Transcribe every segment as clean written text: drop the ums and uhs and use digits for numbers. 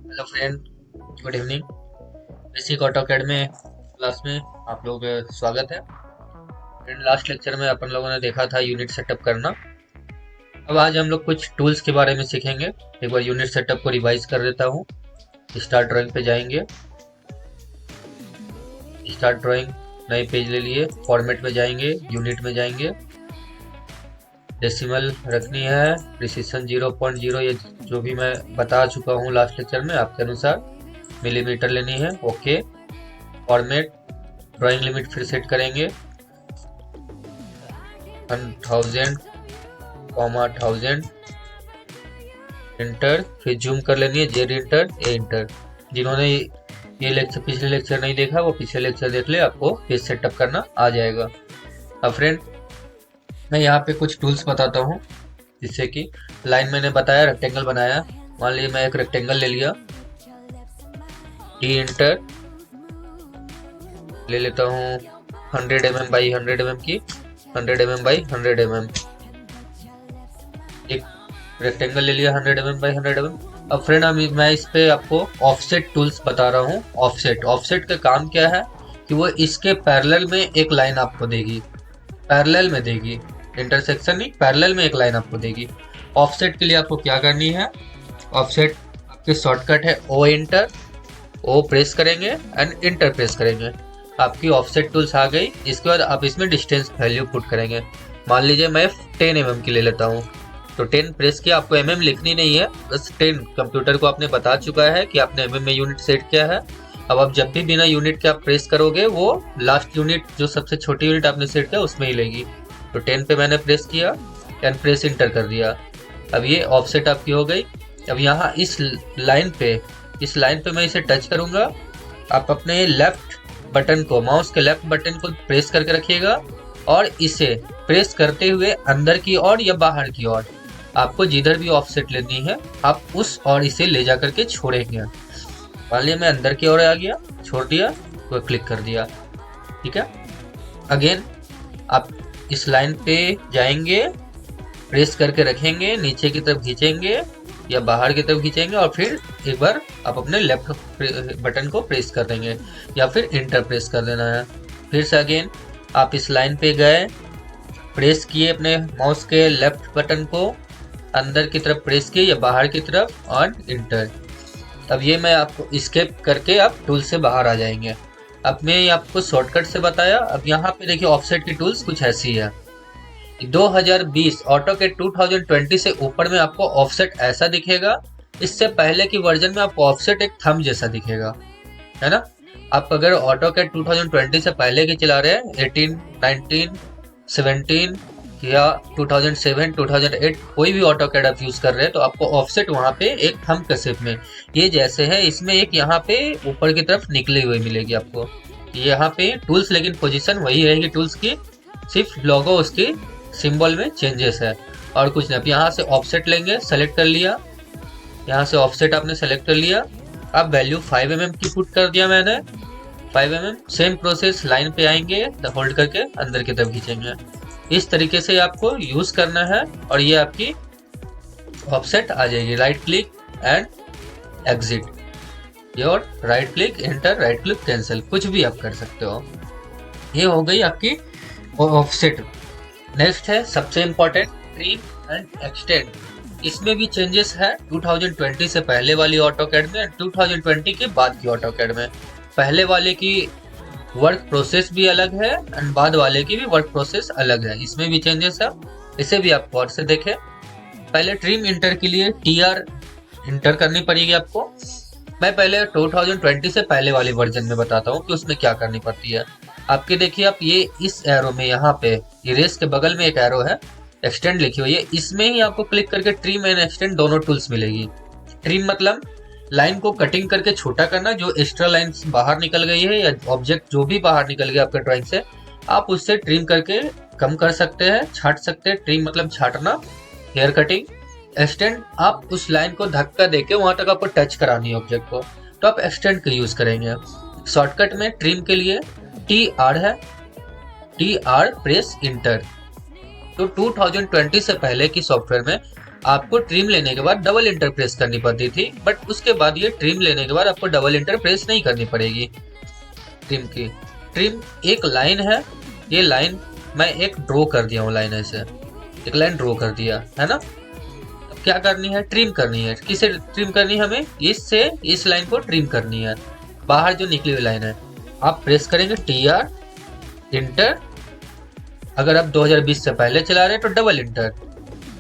Hello friend, good evening. Basic AutoCAD में class में आप लोगों का स्वागत है। फ्रेंड, लास्ट लेक्चर में अपन लोगों ने देखा था यूनिट सेटअप करना। अब आज हम लोग कुछ टूल्स के बारे में सीखेंगे। एक बार यूनिट सेटअप को रिवाइज कर देता हूँ। स्टार्ट ड्राइंग पे जाएंगे। स्टार्ट ड्राइंग नए पेज ले लिए। फॉर्मेट में जाएंगे, यूनिट में जाएंगे। डेसिमल रखनी है, प्रिसीशन 0.0, ये जो भी मैं बता चुका हूँ लास्ट लेक्चर में आपके अनुसार। मिलीमीटर लेनी है। ओके। फॉर्मेट, ड्राइंग लिमिट फिर सेट करेंगे 1000, 1000। इंटर, फिर जूम कर लेनी है, जेड इंटर, ए इंटर। जिन्होंने ये लेक्चर पिछले लेक्चर नहीं देखा वो पिछले लेक्चर देख ले, आपको पेज सेटअप करना आ जाएगा। अब फ्रेंड, मैं यहाँ पे कुछ टूल्स बताता हूँ, जिससे कि लाइन मैंने बताया रेक्टेंगल बनाया। मान लीजिए मैं एक रेक्टेंगल ले लिया, डी इंटर ले लेता हूँ 100 mm बाई 100 mm की, 100 mm बाई 100 mm। एक रेक्टेंगल ले लिया 100 mm बाई 100 mm। अब फ्रेंड, मैं इस पे आपको ऑफसेट टूल्स बता रहा हूँ। ऑफसेट का काम क्या है कि वो इसके पैरेलल में एक लाइन आपको देगी, पैरेलल में देगी, इंटरसेक्शन नहीं, पैरेलल में एक लाइन आपको देगी। ऑफसेट के लिए आपको क्या करनी है, ऑफसेट आपके शॉर्टकट है ओ इंटर, ओ प्रेस करेंगे एंड इंटर प्रेस करेंगे, आपकी ऑफसेट टूल्स आ गई। इसके बाद आप इसमें डिस्टेंस वैल्यू पुट करेंगे। मान लीजिए मैं 10 mm की ले लेता हूँ, तो 10 प्रेस किया। आपको mm लिखनी नहीं है, बस 10 कंप्यूटर को आपने बता चुका है कि आपने mm में यूनिट सेट किया है। अब आप जब भी बिना यूनिट के आप प्रेस करोगे, वो लास्ट यूनिट जो सबसे छोटी यूनिट आपने सेट किया उसमें ही लेगी। तो 10 पे मैंने प्रेस किया एंड प्रेस इंटर कर दिया। अब ये ऑफसेट आपकी हो गई। अब यहाँ इस लाइन पे मैं इसे टच करूंगा। आप अपने लेफ्ट बटन को, माउस के लेफ्ट बटन को प्रेस करके रखिएगा और इसे प्रेस करते हुए अंदर की ओर या बाहर की ओर, आपको जिधर भी ऑफसेट लेनी है आप उस और इसे ले जा करके छोड़ेंगे। मान लिया मैं अंदर की ओर आ गया, छोड़ दिया, तो क्लिक कर दिया। ठीक है। अगेन आप इस लाइन पे जाएंगे, प्रेस करके रखेंगे, नीचे की तरफ खींचेंगे या बाहर की तरफ खींचेंगे और फिर एक बार आप अपने लेफ्ट बटन को प्रेस कर देंगे या फिर इंटर प्रेस कर देना है। फिर से अगेन आप इस लाइन पे गए, प्रेस किए अपने माउस के लेफ्ट बटन को, अंदर की तरफ प्रेस किए या बाहर की तरफ और इंटर। अब ये मैं आपको स्केप करके आप टूल से बाहर आ जाएंगे। अब मैं आपको शॉर्टकट से बताया। अब यहाँ पे देखिए ऑफसेट की टूल्स कुछ ऐसी है। 2020 ऑटोकैड 2020 से ऊपर में आपको ऑफसेट ऐसा दिखेगा। इससे पहले की वर्जन में आपको ऑफसेट एक थंब जैसा दिखेगा, है ना। आप अगर ऑटोकैड 2020 से पहले की चला रहे हैं, 18, 19, 17 या 2007, 2008, कोई भी ऑटोकैड आप यूज कर रहे हैं, तो आपको ऑफसेट वहां पे एक थंब के शेप में, ये जैसे है, इसमें एक यहाँ पे ऊपर की तरफ निकली हुई मिलेगी आपको। यहाँ पे टूल्स, लेकिन पोजीशन वही रहेगी टूल्स की, सिर्फ लोगो उसकी सिंबल में चेंजेस है और कुछ नहीं। अब यहाँ से ऑफसेट लेंगे, सेलेक्ट कर लिया, यहाँ से ऑफसेट आपने सेलेक्ट कर लिया। अब वैल्यू 5 mm की पुट कर दिया मैंने, 5 mm। सेम प्रोसेस, लाइन पे आएंगे, होल्ड करके अंदर की तरफ खींचेंगे। इस तरीके से आपको यूज करना है और ये आपकी ऑफसेट आ जाएगी। राइट क्लिक एंड एग्जिट, ये और right click enter, right click cancel, कुछ भी आप कर सकते हो। ये हो गई आपकी ऑफसेट। नेक्स्ट है सबसे इम्पोर्टेंट, ट्रिम एंड एक्सटेंड। इसमें भी चेंजेस है 2020 से पहले वाली ऑटोकैड में, 2020 के बाद की ऑटोकैड में। पहले वाले की वर्क प्रोसेस भी अलग है एंड बाद वाले की भी वर्क प्रोसेस अलग है, इसमें भी चेंजेस है। इसे भी आप गौर से देखें। पहले ट्रिम इंटर के लिए TR इंटर करनी पड़ेगी आपको। मैं पहले 2020 से पहले वाली वर्जन में बताता हूँ कि उसमें क्या करनी पड़ती है। आपके देखिए, आप ये इस एरो में, यहाँ पे इरेज के बगल में एक एरो है, एक्सटेंड लिखी हुई है, इसमें ही आपको क्लिक करके ट्रिम एंड एक्सटेंड दोनों टूल्स मिलेगी। ट्रिम मतलब लाइन को कटिंग करके छोटा करना, जो एक्स्ट्रा लाइन बाहर निकल गई है या ऑब्जेक्ट जो भी बाहर निकल गया आपके ड्राइंग से, आप उससे ट्रिम करके कम कर सकते हैं, छाट सकते हैं। ट्रिम मतलब छाटना, हेयर कटिंग। एक्सटेंड, आप उस लाइन को धक्का देके वहां तक आपको टच करानी है ऑब्जेक्ट को, तो आप एक्सटेंड का यूज करेंगे। शॉर्टकट में ट्रिम के लिए TR है, TR प्रेस इंटर। तो 2020 से पहले की सॉफ्टवेयर में आपको ट्रिम लेने के बाद डबल इंटर प्रेस करनी पड़ती थी, बट उसके बाद ये ट्रिम लेने के बाद आपको डबल इंटर प्रेस नहीं करनी पड़ेगी। ट्रिम की ट्रिम एक लाइन है, ये लाइन मैं एक ड्रॉ कर दिया हूँ, लाइन ऐसे एक लाइन ड्रॉ कर दिया है ना। अब क्या करनी है, ट्रिम करनी है। किसे ट्रिम करनी है, हमें इससे इस लाइन को ट्रिम करनी है, बाहर जो निकली हुई लाइन है। आप प्रेस करेंगे TR इंटर। अगर आप 2020 से पहले चला रहे हैं तो डबल इंटर,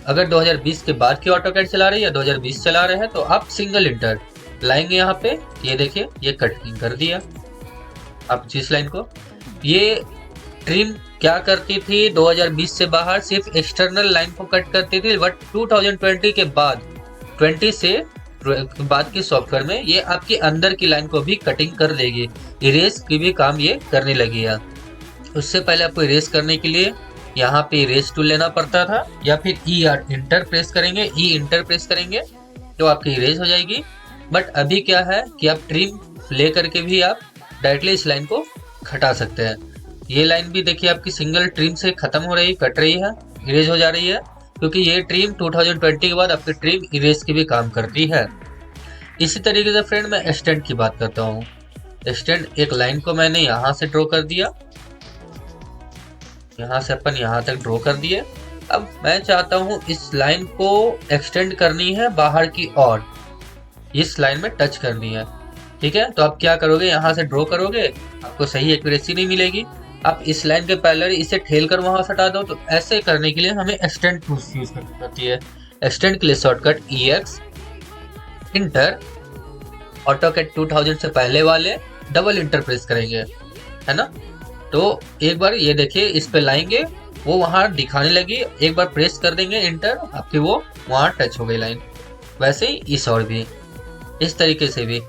अगर 2020 के बाद की ऑटोकैड चला रहे हैं या 2020 चला रहे हैं तो आप सिंगल इंटर लाएंगे यहाँ पे। ये देखिए ये कटिंग कर दिया आप जिस लाइन को। ये ट्रिम क्या करती थी, 2020 से बाहर सिर्फ एक्सटर्नल लाइन को कट करती थी, बट 2020 के बाद 20 से बाद के सॉफ्टवेयर में ये आपके अंदर की लाइन को भी कटिंग कर देगी। इरेज की भी काम ये करने लगी है। उससे पहले आपको इरेज करने के लिए यहाँ पे इरेज टूल लेना पड़ता था, या फिर इंटर प्रेस करेंगे, इंटर प्रेस करेंगे तो आपकी इरेज हो जाएगी। बट अभी क्या है कि आप ट्रिम ले करके भी आप डायरेक्टली इस लाइन को हटा सकते हैं। ये लाइन भी देखिए आपकी सिंगल ट्रिम से खत्म हो रही, कट रही है, इरेज हो जा रही है, क्योंकि ये ट्रिम 2020 के बाद आपकी ट्रिम इरेज की भी काम करती है। इसी तरीके से फ्रेंड मैं एक्सटेंड की बात करता हूँ। एक्सटेंड एक लाइन को मैंने यहाँ से ड्रॉ कर दिया, यहाँ से अपन यहाँ तक ड्रॉ कर दिए। अब मैं चाहता हूँ इस लाइन को एक्सटेंड करनी है बाहर की ओर, इस लाइन में टच करनी है, ठीक है। तो आप क्या करोगे, यहाँ से ड्रॉ करोगे, आपको सही एक्यूरेसी नहीं मिलेगी। आप इस लाइन के पैरेलल इसे ठेल कर वहां से हटा दो। तो ऐसे करने के लिए हमें एक्सटेंड टूल्स यूज करनी पड़ती है। एक्सटेंड के लिए शॉर्टकट EX इंटर, ऑटोकैड 2000 से पहले वाले डबल इंटर प्रेस करेंगे, है ना। तो एक बार ये देखिए इस पे लाएंगे, वो वहां दिखाने लगी, एक बार प्रेस कर देंगे इंटर, आपकी वो वहां टच हो गई लाइन। वैसे ही इस और भी, इस तरीके से भी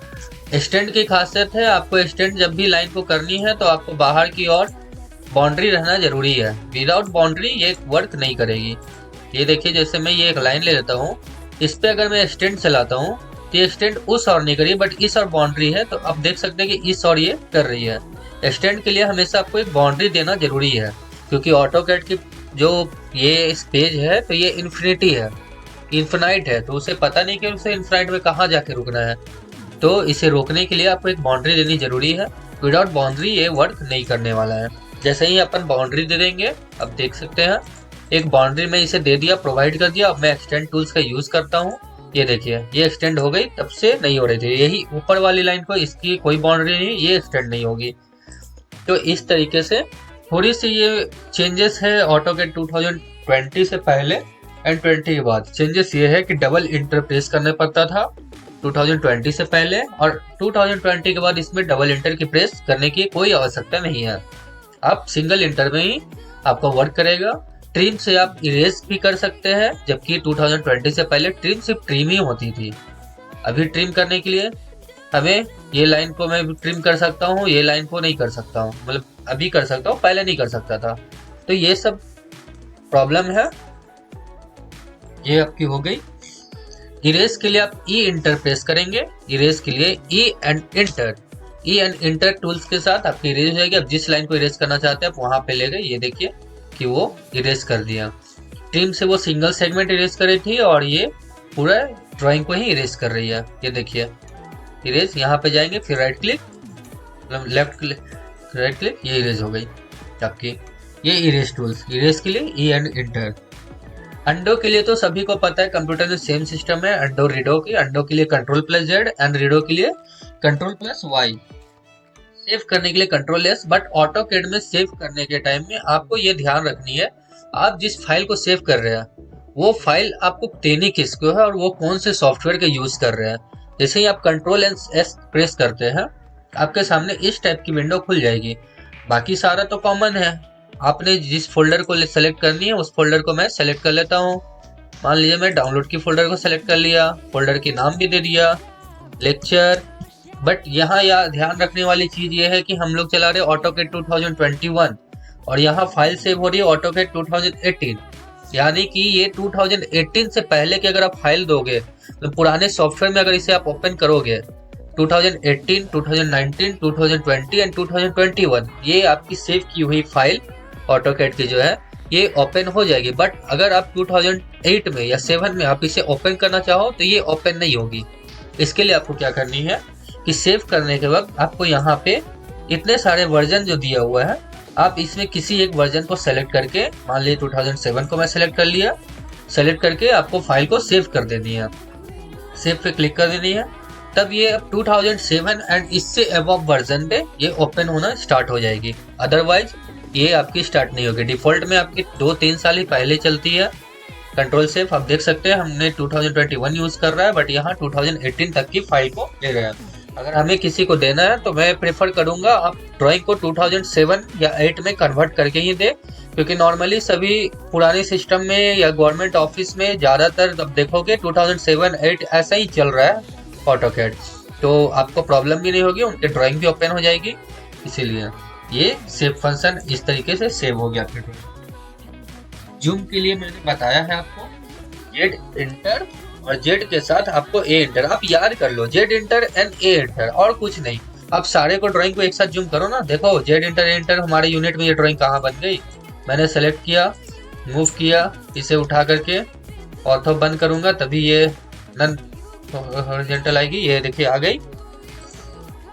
एक्सटेंड की खासियत है। आपको एक्सटेंड जब भी लाइन को करनी है तो आपको बाहर की ओर बाउंड्री रहना जरूरी है। विदाउट बाउंड्री ये वर्क नहीं करेगी। ये देखिए जैसे मैं ये एक लाइन ले लेता हूँ, इस पे अगर मैं एक्सटेंड चलाता हूँ तो एक्सटेंड उस और नहीं करी, बट इस और बाउंड्री है, तो आप देख सकते हैं कि इस और ये कर रही है। एक्सटेंड के लिए हमेशा आपको एक बाउंड्री देना जरूरी है, क्योंकि ऑटोकैड की जो ये पेज है तो ये इन्फिनिटी है, इन्फिनाइट है, तो उसे पता नहीं कि उसे इन्फिनाइट में कहाँ जाके रुकना है। तो इसे रोकने के लिए आपको एक बाउंड्री देनी जरूरी है। विदाउट बाउंड्री ये वर्क नहीं करने वाला है। जैसे ही अपन बाउंड्री दे देंगे, अब देख सकते हैं एक बाउंड्री में इसे दे दिया, प्रोवाइड कर दिया। अब मैं एक्सटेंड टूल्स का यूज करता हूँ, ये देखिए ये एक्सटेंड हो गई, तब से नहीं हो रही थी। यही ऊपर वाली लाइन को इसकी कोई बाउंड्री नहीं, ये एक्सटेंड नहीं होगी। तो इस तरीके से थोड़ी सी ये चेंजेस है ऑटोकैड 2020 से पहले एंड 20 के बाद। चेंजेस ये है कि डबल इंटर प्रेस करना पड़ता था 2020 से पहले, और 2020 के बाद इसमें डबल इंटर की प्रेस करने की कोई आवश्यकता नहीं है। आप सिंगल इंटर में ही आपका वर्क करेगा। ट्रिम से आप इरेज भी कर सकते हैं, जबकि 2020 से पहले ट्रिम सिर्फ ट्रिम ही होती थी। अभी ट्रिम करने के लिए हमें ये लाइन को मैं ट्रिम कर सकता हूँ, ये लाइन को नहीं कर सकता हूँ, मतलब अभी कर सकता हूँ, पहले नहीं कर सकता था। तो ये सब प्रॉब्लम है, ये आपकी हो गई। इरेज के लिए आप इंटर प्रेस करेंगे, इरेज के लिए ई एंड इंटर टूल्स के साथ आपकी इरेज हो जाएगी। अब जिस लाइन को इरेज करना चाहते हैं आप वहां पे ले गए, ये देखिए कि वो इरेज कर दिया। ट्रिम से वो सिंगल सेगमेंट इरेज करी थी और ये पूरा ड्राइंग को ही इरेज कर रही है। ये देखिए इरेज, यहाँ पे जाएंगे फिर right click, left click, right click, ये इरेज हो गई आपकी। ये इरेज टूल्स, इरेज के लिए ई एंड इंटर। अंडो के लिए तो सभी को पता है, कंप्यूटर में सेम सिस्टम है अंडो रीडो की। अंडो के लिए Ctrl+Z एंड रीडो के लिए Ctrl+Y। सेव करने के लिए Ctrl+S। बट ऑटोकैड में सेव करने के टाइम में आपको ये ध्यान रखनी है, आप जिस फाइल को सेव कर रहे हैं वो फाइल आपको देनी किसको है और वो कौन से सॉफ्टवेयर के यूज कर रहे हैं। जैसे ही आप Ctrl+S प्रेस करते हैं आपके सामने इस टाइप की विंडो खुल जाएगी। बाकी सारा तो कॉमन है, आपने जिस फोल्डर को सेलेक्ट करनी है उस फोल्डर को मैं सेलेक्ट कर लेता हूँ। मान लीजिए मैं डाउनलोड की फोल्डर को सेलेक्ट कर लिया, फोल्डर की नाम भी दे दिया लेक्चर। बट यहाँ ध्यान रखने वाली चीज ये है कि हम लोग चला रहे ऑटोकैड 2021 और यहाँ फाइल सेव हो रही है ऑटोकैड 2018, यानी कि ये 2018 से पहले की अगर आप फाइल दोगे तो पुराने सॉफ्टवेयर में अगर इसे आप ओपन करोगे 2018, 2019, 2020 एंड 2021 ये आपकी सेव की हुई फाइल ऑटोकैड की जो है ये ओपन हो जाएगी। बट अगर आप 2008 में या 7 में आप इसे ओपन करना चाहो तो ये ओपन नहीं होगी। इसके लिए आपको क्या करनी है कि सेव करने के वक्त आपको यहाँ पे इतने सारे वर्जन जो दिया हुआ है, आप इसमें किसी एक वर्जन को सेलेक्ट करके, मान लीजिए 2007 को मैं सेलेक्ट कर लिया, सेलेक्ट करके आपको फाइल को सेव कर देनी है। सेव पे क्लिक कर देनी है, तब ये अब 2007 एंड इससे अबव वर्जन पे ये ओपन होना स्टार्ट हो जाएगी। अदरवाइज ये आपकी स्टार्ट नहीं होगी। डिफॉल्ट में आपकी 2-3 साल ही पहले चलती है। कंट्रोल सेव आप देख सकते हैं हमने 2021 यूज कर रहा है, बट यहाँ 2018 तक की फाइल को ले रहे हैं। अगर हमें किसी को देना है तो मैं प्रेफर करूंगा आप ड्राइंग को 2007 या 8 में कन्वर्ट करके ही दे, क्योंकि नॉर्मली सभी पुराने सिस्टम में या गवर्नमेंट ऑफिस में ज़्यादातर अब देखोगे 2007-8 ऐसा ही चल रहा है ऑटोकैड, तो आपको प्रॉब्लम भी नहीं होगी, उनके ड्राइंग भी ओपन हो जाएगी। इसीलिए ये सेव फंक्शन इस तरीके से सेव हो गया आपके ड्राइंग। जूम के लिए मैंने बताया है आपको जेड इंटर और जेड के साथ आपको ए इंटर, आप याद कर लो Z inter and A inter, और कुछ नहीं। आप सारे को ड्राइंग को एक साथ जूम करो ना, देखो जेड इंटर ए इंटर हमारे यूनिट में ये ड्राइंग कहाँ बन गई। मैंने सेलेक्ट किया, मूव किया, इसे उठा करके ऑर्थो बंद करूंगा तभी ये नन हॉरिजॉन्टल आएगी। ये देखिए आ गई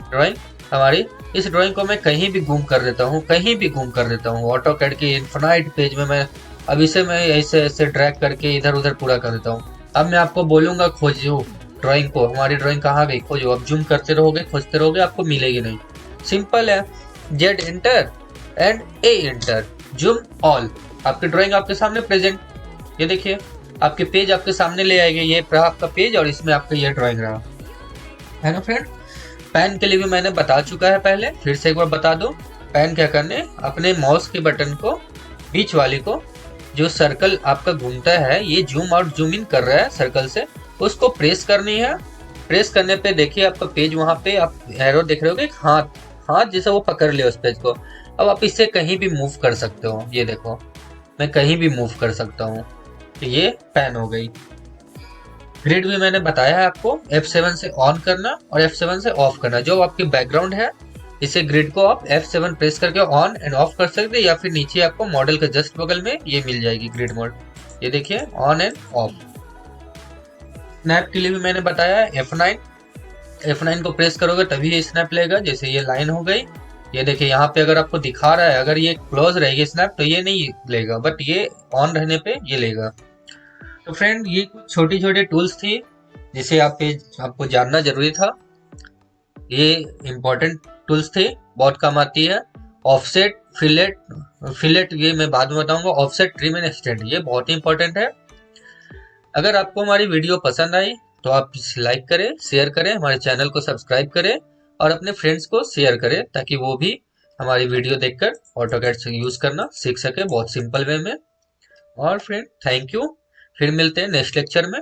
ड्राइंग हमारी। इस ड्राइंग को मैं कहीं भी घूम कर देता हूँ, कहीं भी घूम कर देता हूँ। ऑटोकैड के इन्फिनाइट पेज में मैं अब इसे मैं ऐसे ऐसे ड्रैग करके इधर उधर पूरा कर देता हूँ। अब मैं आपको बोलूंगा खोजो ड्राइंग को, हमारी ड्राइंग कहाँ गई खोजो। अब जूम करते रहोगे, खोजते रहोगे, आपको मिलेगी नहीं। सिंपल है, Z inter and A inter, zoom all, आपकी ड्राइंग आपके सामने प्रेजेंट। ये देखिए आपके पेज आपके सामने ले आएंगे। ये रहा आपका पेज और इसमें आपका ये ड्राइंग रहा है ना फ्रेंड। पैन के लिए भी मैंने बता चुका है पहले, फिर से एक बार बता दो। पैन क्या करने, अपने माउस के बटन को बीच वाली को, जो सर्कल आपका घूमता है, ये जूम आउट जूम इन कर रहा है सर्कल से, उसको प्रेस करनी है। प्रेस करने पे देखिए आपका पेज वहां पे आप एरो देख रहे हो, हाथ हाथ जैसा वो पकड़ लिया उस पेज को। अब आप इससे कहीं भी मूव कर सकते हो। ये देखो मैं कहीं भी मूव कर सकता हूँ। तो ये पैन हो गई। ग्रिड भी मैंने बताया है आपको, F7 से ऑन करना और F7 से ऑफ करना। जो आपकी बैकग्राउंड है इसे ग्रिड को आप F7 प्रेस करके ऑन एंड ऑफ कर सकते हैं, या फिर नीचे आपको मॉडल के जस्ट बगल में ये मिल जाएगी ग्रिड मोड। ये देखिए ऑन एंड ऑफ। स्नैप के लिए भी मैंने बताया है F9 को प्रेस करोगे तभी ये स्नैप लेगा। जैसे ये लाइन हो गई, ये देखिए यहाँ पे अगर आपको दिखा रहा है, अगर ये क्लोज रहेगी स्नैप तो ये नहीं लेगा, बट ये ऑन रहने पे ये लेगा। तो फ्रेंड ये कुछ छोटी छोटी टूल्स थी जिसे आपको जानना जरूरी था। ये इम्पोर्टेंट टूल्स थे, बहुत काम आती है। ऑफसेट, फिलेट ये मैं बाद में बताऊंगा। ऑफसेट, ट्रिम एंड एक्सटेंड ये बहुत ही इंपॉर्टेंट है। अगर आपको हमारी वीडियो पसंद आई तो आप लाइक करें, शेयर करें, हमारे चैनल को सब्सक्राइब करें और अपने फ्रेंड्स को शेयर करें, ताकि वो भी हमारी वीडियो देखकर ऑटोकैड यूज करना सीख सके बहुत सिंपल वे में। और फ्रेंड थैंक यू, फिर मिलते हैं नेक्स्ट लेक्चर में।